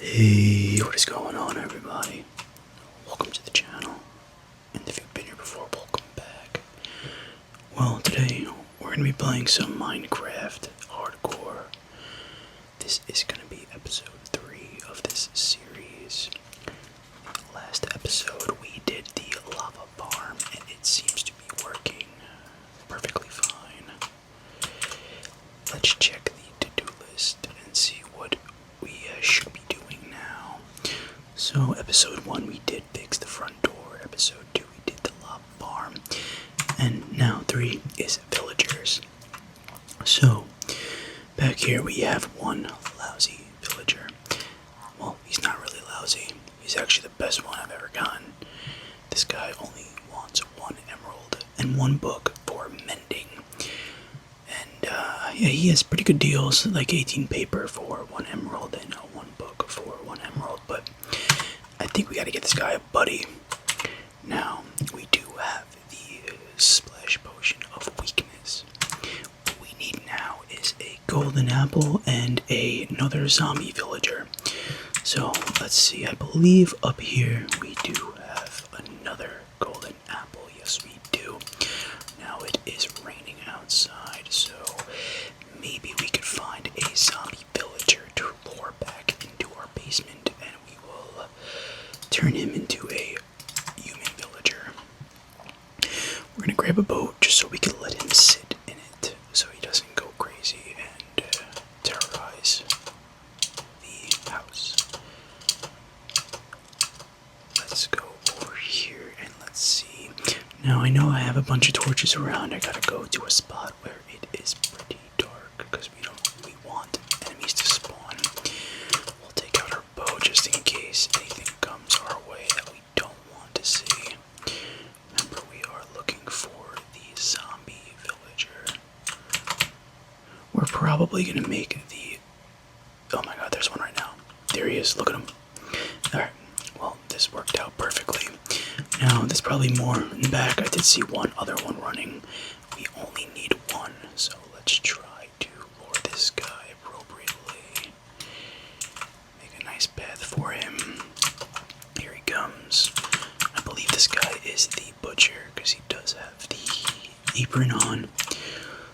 Hey, what is going on, everybody? Welcome to the channel, and if you've been here before, welcome back. Well, today we're going to be playing some Minecraft Hardcore. This is going to be episode 3 of this series. Last episode we did the lava farm, and it seems to be working perfectly fine. Let's check the to-do list and see what we should be doing now. So, episode 1 we did fix the front door, episode 2 we did the lava farm, and now 3 is villagers. So, back here we have one lousy villager. Well, he's not really lousy, he's actually the best one I've ever gotten. This guy only wants 1 emerald and 1 book for mending. And yeah, he has pretty good deals, like 18 paper for 1 emerald and 1 book for 1 emerald, but I think we gotta get this guy a buddy. Now, we do have the splash potion of weakness. What we need now is a golden apple and another zombie villager. So, let's see, I believe up here we do have another golden apple. Yes, we do. Now it is raining outside, so maybe we could find a zombie villager to lure back into our basement, and we will turn him into a human villager. We're gonna grab a boat just so we can let him sit in it so he doesn't go crazy and terrorize the house. Let's go over here and let's see. Now I know I have a bunch of torches around. I gotta go to a spot where it is pretty dark because we don't really want enemies to spawn. We'll take out our bow just in case anything comes our way that we don't want to see. Remember, we are looking for the zombie villager. We're probably gonna make the... Oh my god, there's one right now. There he is, look at him. Alright, well, this worked out perfectly. Now, there's probably more in the back. I did see one other one running. We only need 1, so let's try to lure this guy appropriately. Make a nice path for him. Here he comes. I believe this guy is the butcher, because he does have the apron on.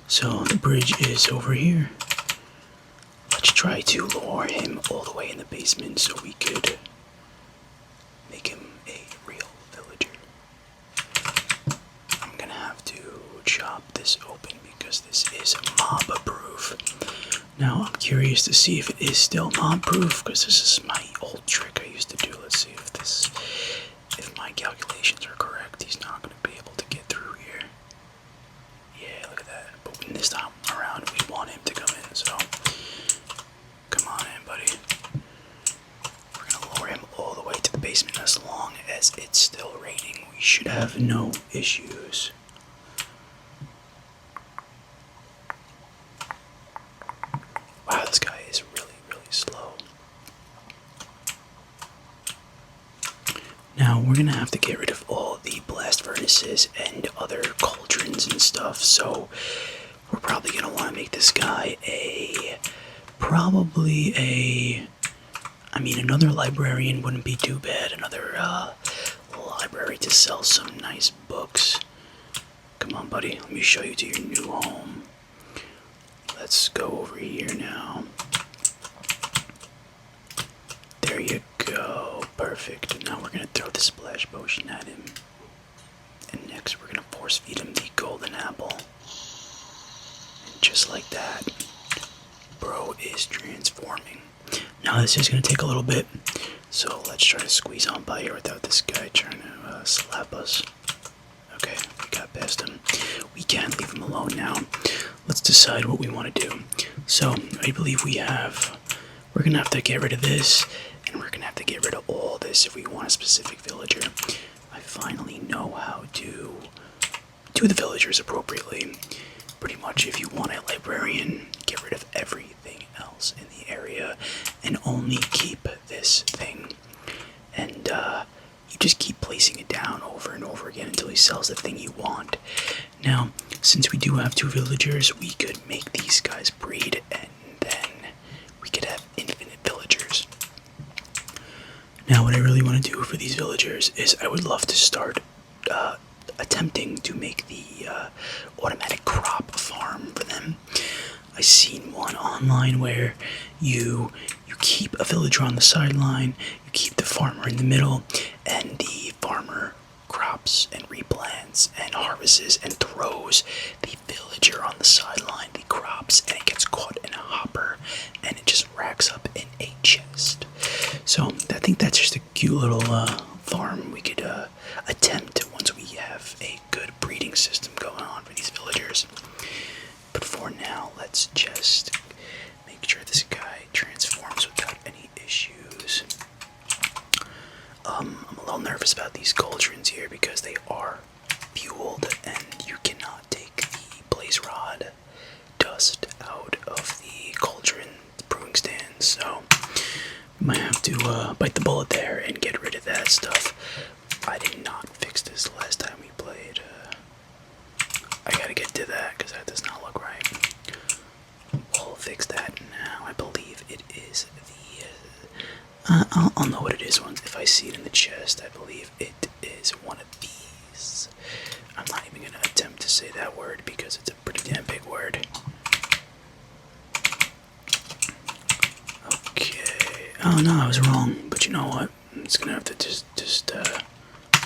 So, the bridge is over here. Let's try to lure him all the way in the basement so we could make him a real villager. I'm gonna have to chop this open because this is mob proof. Now I'm curious to see if it is still mob proof because this is my old trick I used to do. Let's see if my calculations are correct. He's not gonna be able to get through here. Yeah, look at that. But when this time around we want him to come in, so come on in, buddy. We're gonna lower him all the way to the basement. As long as it's still raining, we should have no issues. Wow, this guy is really, really slow. Now, we're gonna have to get rid of all the blast furnaces and other cauldrons and stuff, so we're probably gonna want to make this guy another librarian wouldn't be too bad. Another library to sell some nice books. Come on, buddy, let me show you to your new home. Let's go over here now. There you go, perfect. Now we're gonna throw the splash potion at him. And next we're gonna force feed him the golden apple. And just like that, bro is transforming. Now this is going to take a little bit, so let's try to squeeze on by here without this guy trying to slap us. Okay, we got past him. We can't leave him alone now. Let's decide what we want to do. So, I believe we're going to have to get rid of this, and we're going to have to get rid of all this if we want a specific villager. I finally know how to do the villagers appropriately. Pretty much if you want a librarian, get rid of everything else in the area and only keep this thing. And you just keep placing it down over and over again until he sells the thing you want. Now, since we do have 2 villagers, we could make these guys breed and then we could have infinite villagers. do for these villagers is I would love to start attempting to make the automatic crop farm for them. I seen one online where you keep a villager on the sideline, you keep the farmer in the middle, and the farmer crops and replants and harvests and throws the villager on the sideline, the crops, and it gets caught in a hopper and it just racks up in a chest. So I think that's just a cute little farm we could attempt once we have a good breeding system going on for these villagers. But for now, let's just make sure this guy transforms without any issues. I'm a little nervous about these cauldrons here because they are fueled and you cannot take the blaze rod dust out of the cauldron brewing stand, so we might have to bite the bullet there and get rid of that stuff. I did not fix this the last time we played. I gotta get to that because that does not look right. We'll fix that now. I believe it is the... I'll know what it is once if I see it in the chest. I believe it is one of these. I'm not even gonna attempt to say that word because it's a pretty damn big word. Okay. Oh no, I was wrong. But you know what? It's gonna have to just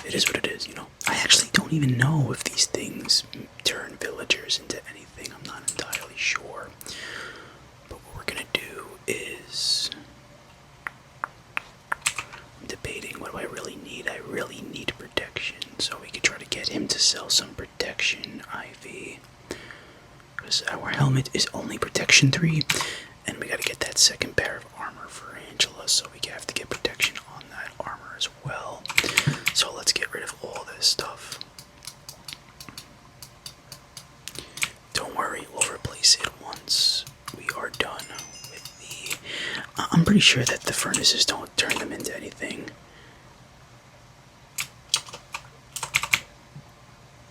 it is what it is, you know. I actually don't even know if these things turn villagers into anything. I'm not entirely sure. But what we're gonna do is... I'm debating, what do I really need? I really need protection. So we could try to get him to sell some protection ivy. Because our helmet is only protection 3. And we gotta get that second pair of armor for Angela. So we have to get protection on that armor as well. So let's get rid of all this stuff. Don't worry, we'll replace it once we are done with the... I'm pretty sure that the furnaces don't turn them into anything.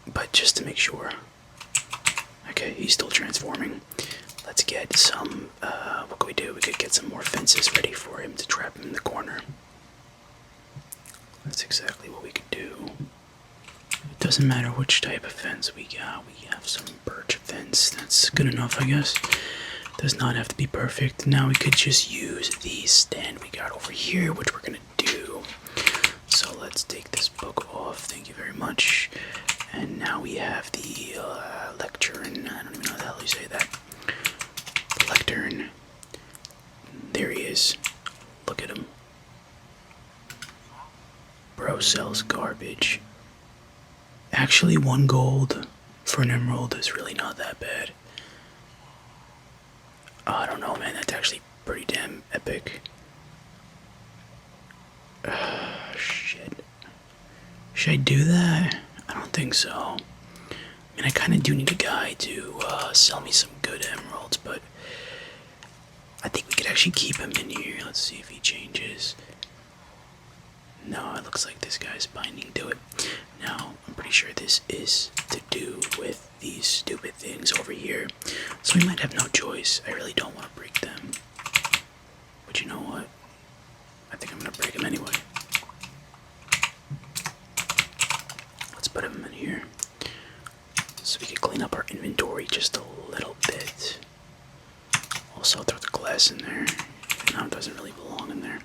But just to make sure. Okay, he's still transforming. Let's get some, what can we do? We could get some more fences ready for him to trap him in the corner. That's exactly what we could do. It doesn't matter which type of fence we got. We have some birch fence. That's good enough, I guess. Does not have to be perfect. Now we could just use the stand we got over here, which we're gonna do. So let's take this book off. Thank you very much. And now we have the lectern. I don't even know how the hell you say that. The lectern. There he is. Look at him. Bro sells garbage. Actually, 1 gold for an emerald is really not that bad. I don't know, man. That's actually pretty damn epic. Shit. Should I do that? I don't think so. I mean, I kind of do need a guy to sell me some good emeralds, but I think we could actually keep him in here. Let's see if he changes. No, it looks like this guy's binding to it. Now, I'm pretty sure this is to do with these stupid things over here. So we might have no choice. I really don't want to break them. But you know what? I think I'm going to break them anyway. Let's put him in here. So we can clean up our inventory just a little bit. Also throw the glass in there. Even though it doesn't really belong in there.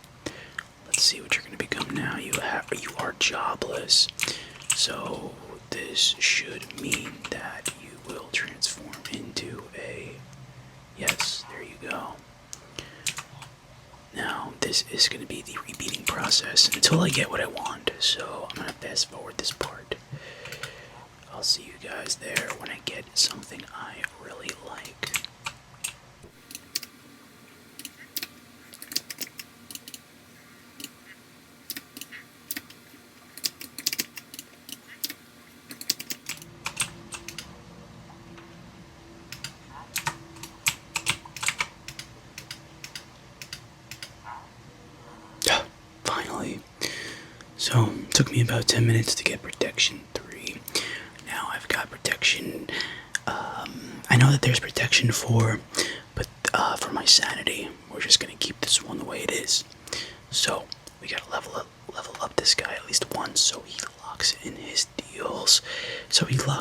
Let's see what you're going to become now. You are jobless. So this should mean that you will transform into a... Yes, there you go. Now, this is going to be the repeating process until I get what I want. So I'm going to fast forward this part. I'll see you guys there when I get something I really like. Finally. So, it took me about 10 minutes to get protection 3. Now I've got protection, I know that there's protection 4, but for my sanity, we're just gonna keep this one the way it is. So, we gotta level up this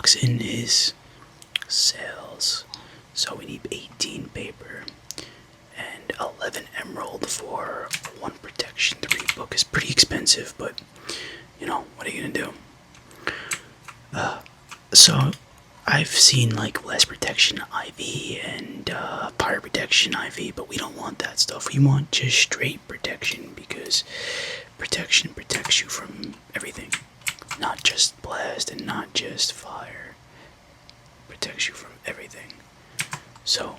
books in his sales. So we need 18 paper and 11 emerald for 1 protection 3 book. Is pretty expensive, but you know, what are you gonna do? So I've seen like less protection IV and fire protection IV, but we don't want that stuff. We want just straight protection, because protection protects you from everything, not just blast and not just fire. Protects you from everything. So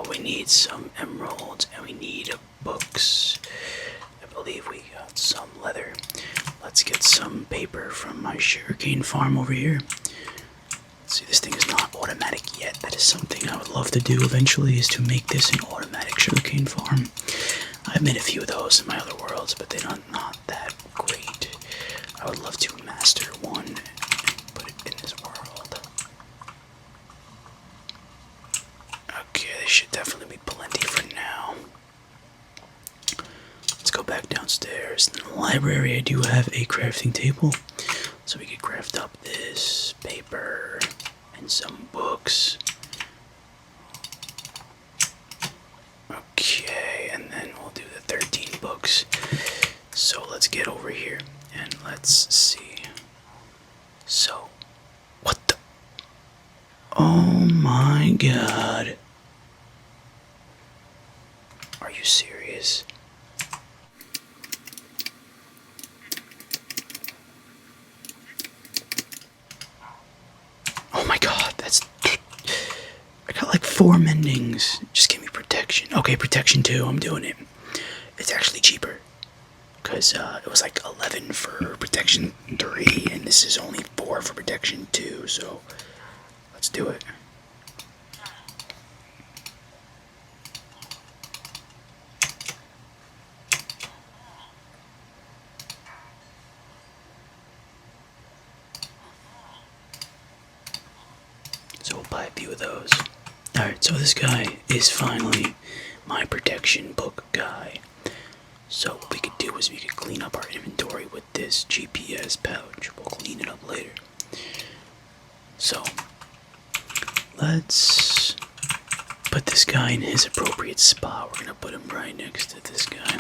we need some emeralds and we need books. I believe we got some leather. Let's get some paper from my sugarcane farm over here. Let's see, this thing is not automatic yet. That is something I would love to do eventually, is to make this an automatic sugarcane farm. I've made a few of those in my other worlds, but they're not that great. I would love to master one and put it in this world. Okay, there should definitely be plenty for now. Let's go back downstairs. In the library, I do have a crafting table, so we could craft up this paper and some books. Okay, and then we'll do the 13 books. So let's get over here and let's see. So, what the? Oh my god. Are you serious? Oh my god, that's... I got like 4 mendings. Just give me protection. Okay, protection 2, I'm doing it. It's actually cheaper, because it was like 11 for protection 3, and this is only 4 for protection 2, so let's do it. So we'll buy a few of those. Alright, so this guy is finally my protection book guy. So what we could do is we could clean up our inventory with this GPS pouch. We'll clean it up later. So let's put this guy in his appropriate spot. We're gonna put him right next to this guy.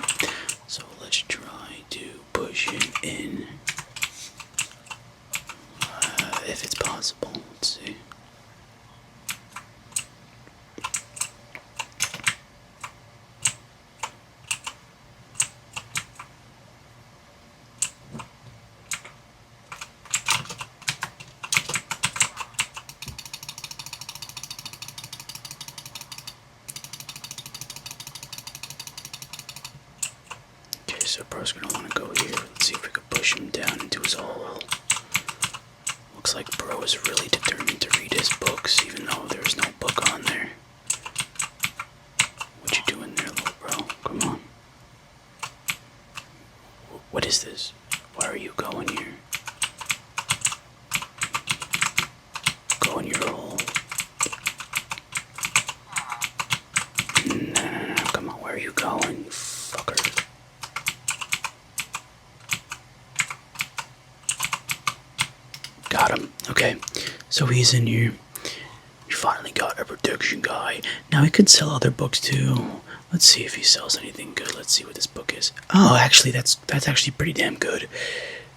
So let's try to push him in, if it's possible. Let's see. So bro's gonna want to go here. Let's see if we can push him down into his hole. Looks like bro is really determined to read his books, even though there's no book on there. What you doing there, little bro? Come on. What is this? Why are you going here? Go in your hole. No, come on, where are you going, you fucker? Got him. Okay, so he's in here. We finally got a protection guy. Now he could sell other books too. Let's see if he sells anything good. Let's see what this book is. Oh, actually, that's actually pretty damn good.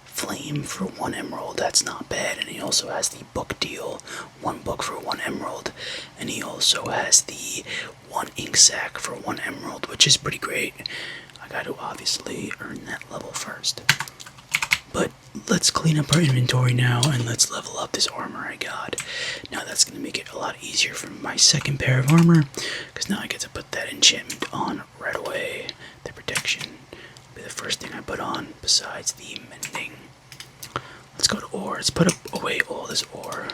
Flame for 1 emerald. That's not bad. And he also has the book deal. 1 book for 1 emerald. And he also has the 1 ink sac for 1 emerald, which is pretty great. I got to obviously earn that level first. But let's clean up our inventory now and let's level up this armor I got. Now that's going to make it a lot easier for my second pair of armor, because now I get to put that enchantment on right away. The protection will be the first thing I put on besides the mending. Let's go to ore. Let's put away all this ore.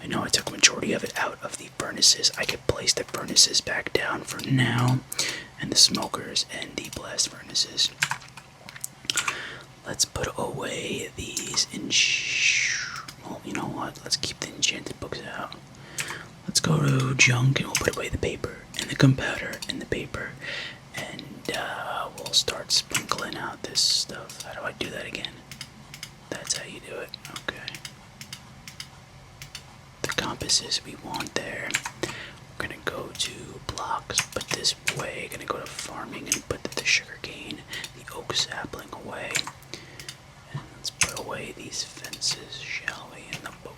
I know I took a majority of it out of the furnaces. I could place the furnaces back down for now, and the smokers and the blast furnaces. Let's put away these well, you know what? Let's keep the enchanted books out. Let's go to junk and we'll put away the paper and the gunpowder and the paper. And we'll start sprinkling out this stuff. How do I do that again? That's how you do it. Okay. compasses we want there. We're gonna go to blocks, put this away. Gonna go to farming and put the sugarcane, the oak sapling away. And let's put away these fences, shall we, in the boat.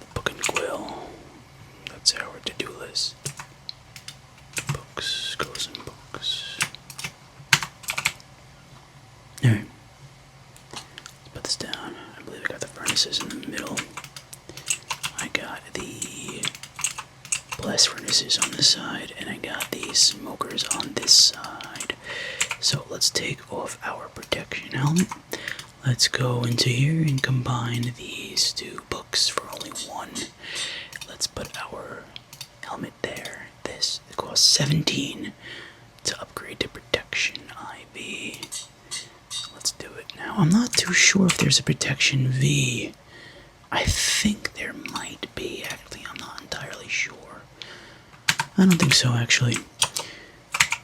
The book and quill. That's our to-do list. Books, goes in books. Alright. Let's put this down. I believe I got the furnaces in the middle. I got the blast furnaces on this side, and I got the smokers on this side. So let's take off our protection helmet. Let's go into here and combine these two books for only one. Let's put our helmet there. This costs 17 to upgrade to protection IB. Let's do it now. I'm not too sure if there's a protection V. I think there might be, actually. I'm not entirely sure. I don't think so, actually.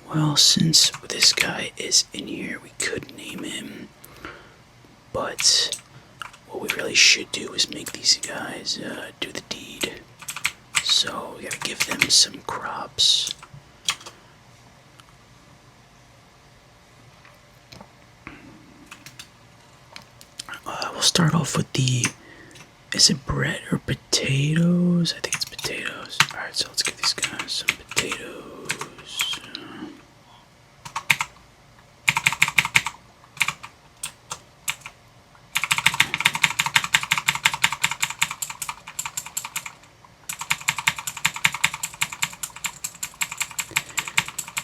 Well, since this guy is in here, we could name him. But what we really should do is make these guys do the deed. So we gotta give them some crops. We'll start off with the... Is it bread or potatoes? I think it's potatoes. Alright, so let's give these guys some potatoes.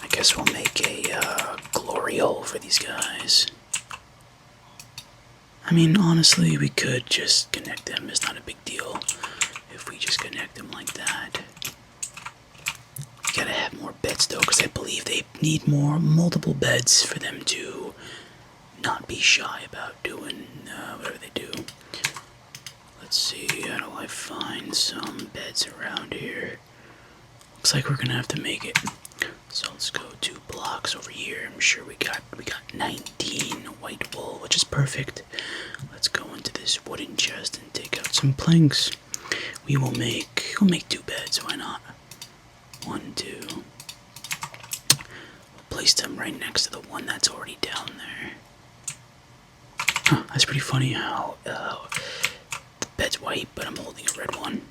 I guess we'll make a glory hole for these guys. I mean, honestly, we could just connect them. It's not a big deal if we just connect them like that. We gotta have more beds, though, because I believe they need multiple beds for them to not be shy about doing whatever they do. Let's see, how do I find some beds around here? Looks like we're gonna have to make it. So let's go to blocks over here. I'm sure we got 19 white wool, which is perfect. Let's go into this wooden chest and take out some planks. We'll make 2 beds, why not? 1, 2. We'll place them right next to the one that's already down there. Huh, that's pretty funny how the bed's white, but I'm holding a red one.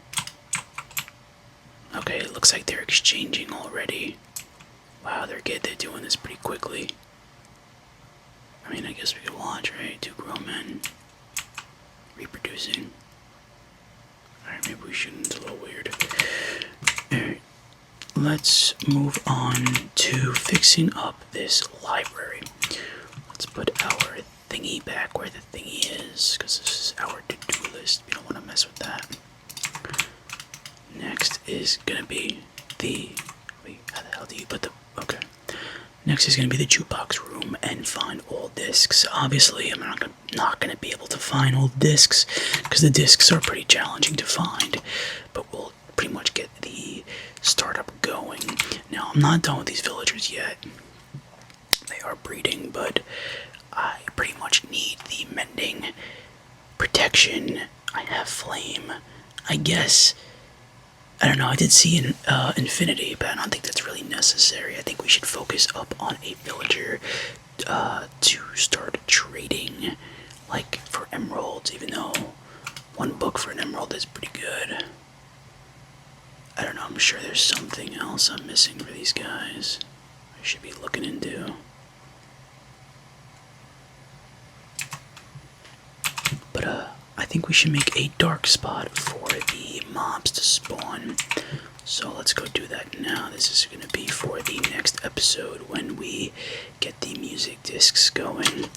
Okay, it looks like they're exchanging already. Wow, they're doing this pretty quickly. I mean, I guess we could watch, right? 2 grown men reproducing. Alright, maybe we shouldn't. It's a little weird. Alright, let's move on to fixing up this library. Let's put our thingy back where the thingy is, because this is our to-do list. We don't want to mess with that. Next is gonna be the... Wait, how the hell do you put the... Okay. Next is going to be the jukebox room and find all discs. Obviously, I'm not going to be able to find all discs because the discs are pretty challenging to find. But we'll pretty much get the startup going. Now, I'm not done with these villagers yet. They are breeding, but I pretty much need the mending, protection. I have flame. I guess... I don't know, I did see Infinity, but I don't think that's really necessary. I think we should focus up on a villager to start trading, like, for emeralds, even though 1 book for an emerald is pretty good. I don't know, I'm sure there's something else I'm missing for these guys I should be looking into. But, I think we should make a dark spot for the mobs to spawn. So let's go do that now. This is going to be for the next episode when we get the music discs going.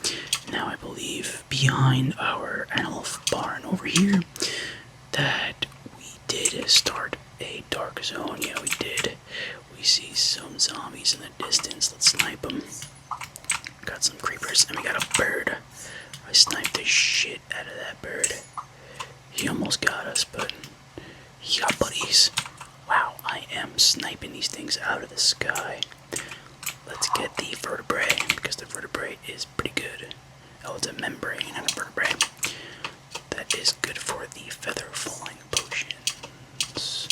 Now I believe behind our animal barn over here that we did start a dark zone. Yeah, we did. We see some zombies in the distance. Let's snipe them. Got some creepers and we got a bird. I sniped the shit out of that bird. He almost got us, but he got buddies. Wow, I am sniping these things out of the sky. Let's get the vertebrae, because the vertebrae is pretty good. Oh, it's a membrane and a vertebrae. What the that is good for the feather falling potions.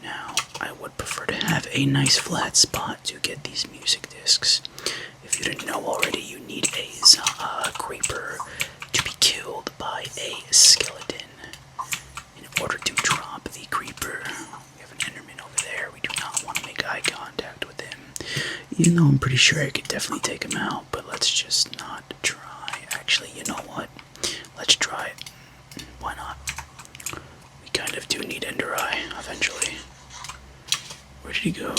Now, I would prefer to have a nice flat spot to get these music discs. If you didn't know already, you need a creeper to be killed by a skeleton in order to drop the creeper. We have an enderman over there. We do not want to make eye contact with him. Even though I'm pretty sure I could definitely take him out, but let's just not try. Actually, you know what? Let's try it. Why not? We kind of do need Ender Eye eventually. Where did he go?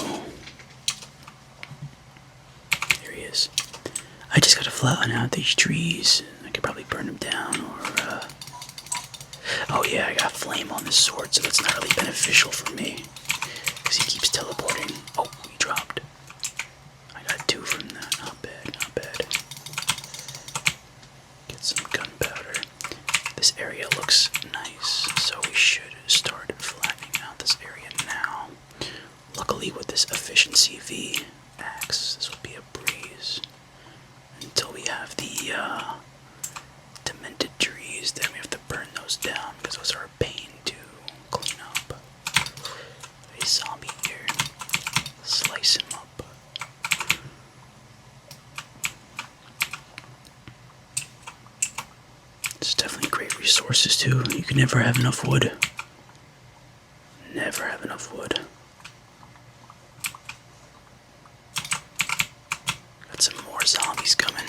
There he is. I just gotta flatten out these trees. I could probably burn them down, or oh yeah, I got flame on this sword, so that's not really beneficial for me. Because he keeps teleporting. Oh, he dropped. I got 2 from that. Not bad, not bad. Get some gunpowder. This area looks nice, so we should start flattening out this area now. Luckily, with this efficiency V axe, this will be a breeze. Until we have the demented trees, then we have to burn those down because those are a pain to clean up. A zombie here. Slice him up. It's definitely great resources too. You can never have enough wood. Never have enough wood. Got some more zombies coming.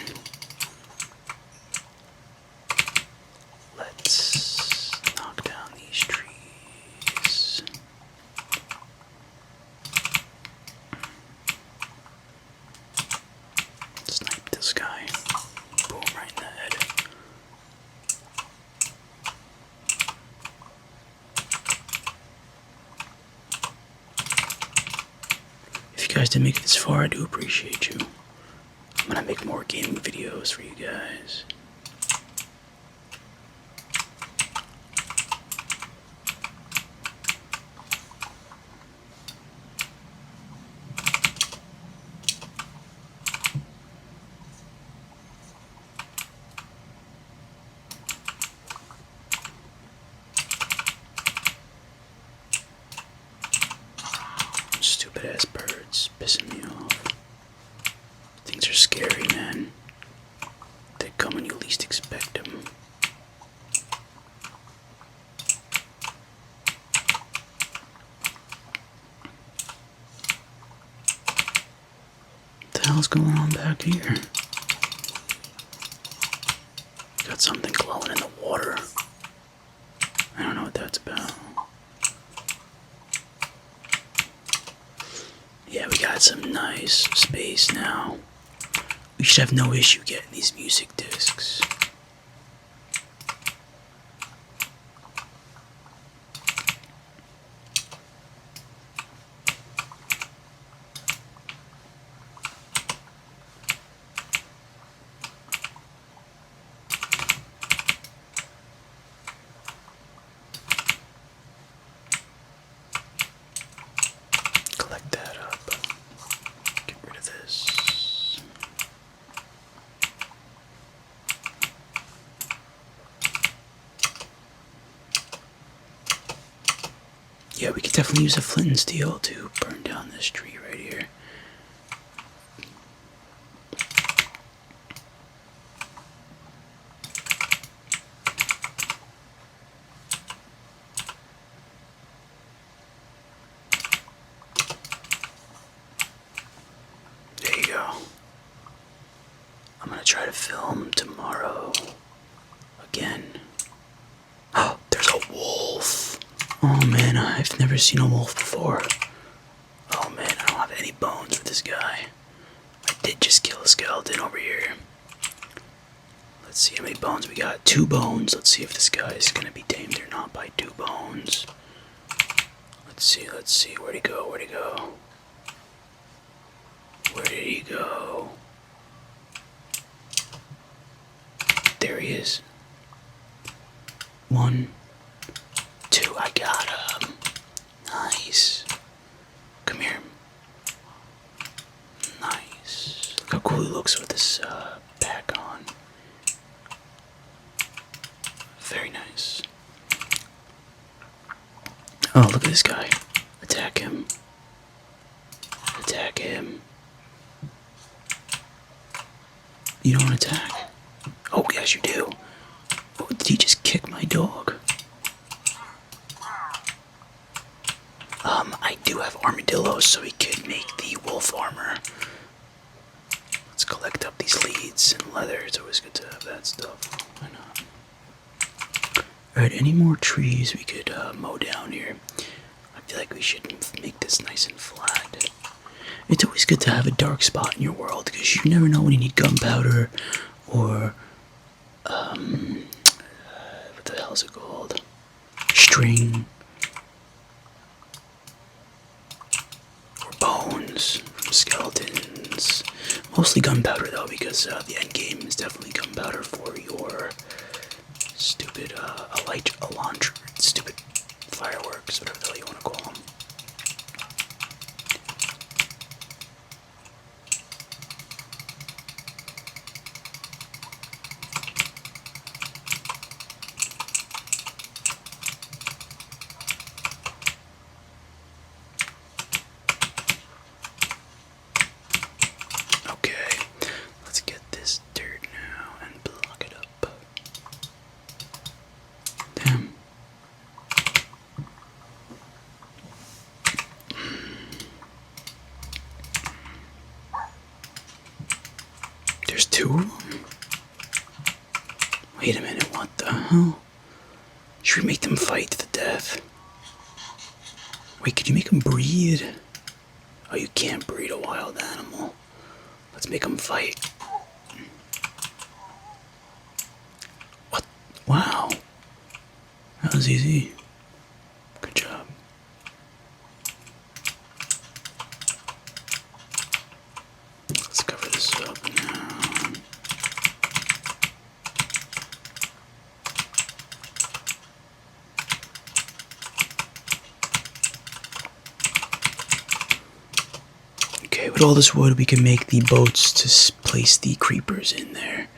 Let's knock down these trees. Snipe this guy. Boom, right in the head. If you guys didn't make it this far, I do appreciate you. I'm gonna make more gaming videos for you guys. Stupid ass birds pissing me off. Things are scary, man. They come when you least expect them. What the hell's going on back here? Got something glowing in the water. I don't know what that's about. Yeah, we got some nice space now. We should have no issue getting these music discs. Collect that up. Get rid of this. Yeah, we could definitely use a flint and steel to burn down this tree right here. There you go. I'm gonna try to film tomorrow again. Oh, there's a wolf. Oh man, I've never seen a wolf before. Oh man, I don't have any bones for this guy. I did just kill a skeleton over here. Let's see how many bones we got. 2 bones. Let's see if this guy is gonna be tamed or not by 2 bones. Let's see. Where'd he go? Where did he go? There he is. 1, 2, I got him. Nice. Come here. Nice. Look how cool he looks with this pack on. Very Oh, look at this guy. Attack him. Attack him. You don't attack. Oh, yes, you do. Oh, did he just kick my dog? I do have armadillos, so we could make the wolf armor. Let's collect up these leads and leather. It's always good to have that stuff. Why not? Alright, any more trees we could mow down here? I feel like we should make this nice and flat. It's always good to have a dark spot in your world, because you never know when you need gunpowder, or, what the hell is it called? String. Or bones from skeletons. Mostly gunpowder, though, because the end game is definitely gunpowder for your stupid, stupid fireworks, whatever the hell you want to call them. Okay, let's get this dirt now and block it up. Damn. There's two of them? Wait a minute, what the hell? Should we make them fight to the death? Wait, could you make them breed? Oh, you can't breed a wild animal. Let's make them fight. What? Wow. That was easy. Good job. Let's cover this up now. Okay, with all this wood, we can make the boats to place the creepers in there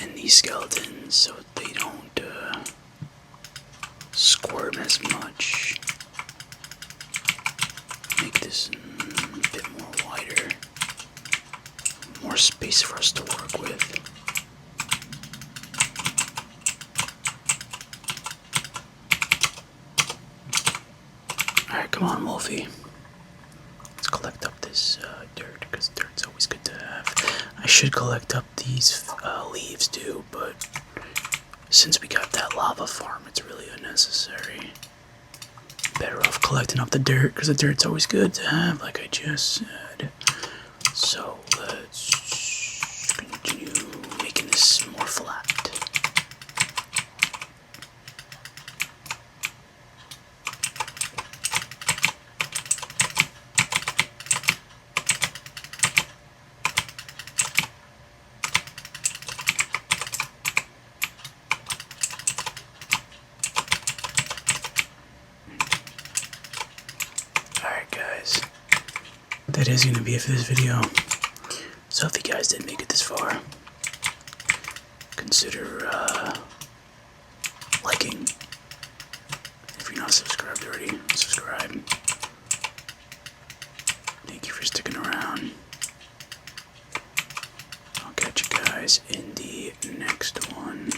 and these skeletons so they don't squirm as much. Make this a bit more wider, more space for us to work with. Alright, come on, Wolfie. Let's collect up this dirt, because dirt's always good to have. I should collect up these leaves too, but since we got that lava farm, it's really unnecessary. Better off collecting up the dirt, because the dirt's always good to have, like I just said. So let's continue making this more flat. Guys, that is going to be it for this video. So if you guys did make it this far, consider liking. If you're not subscribed already, subscribe. Thank you for sticking around. I'll catch you guys in the next one.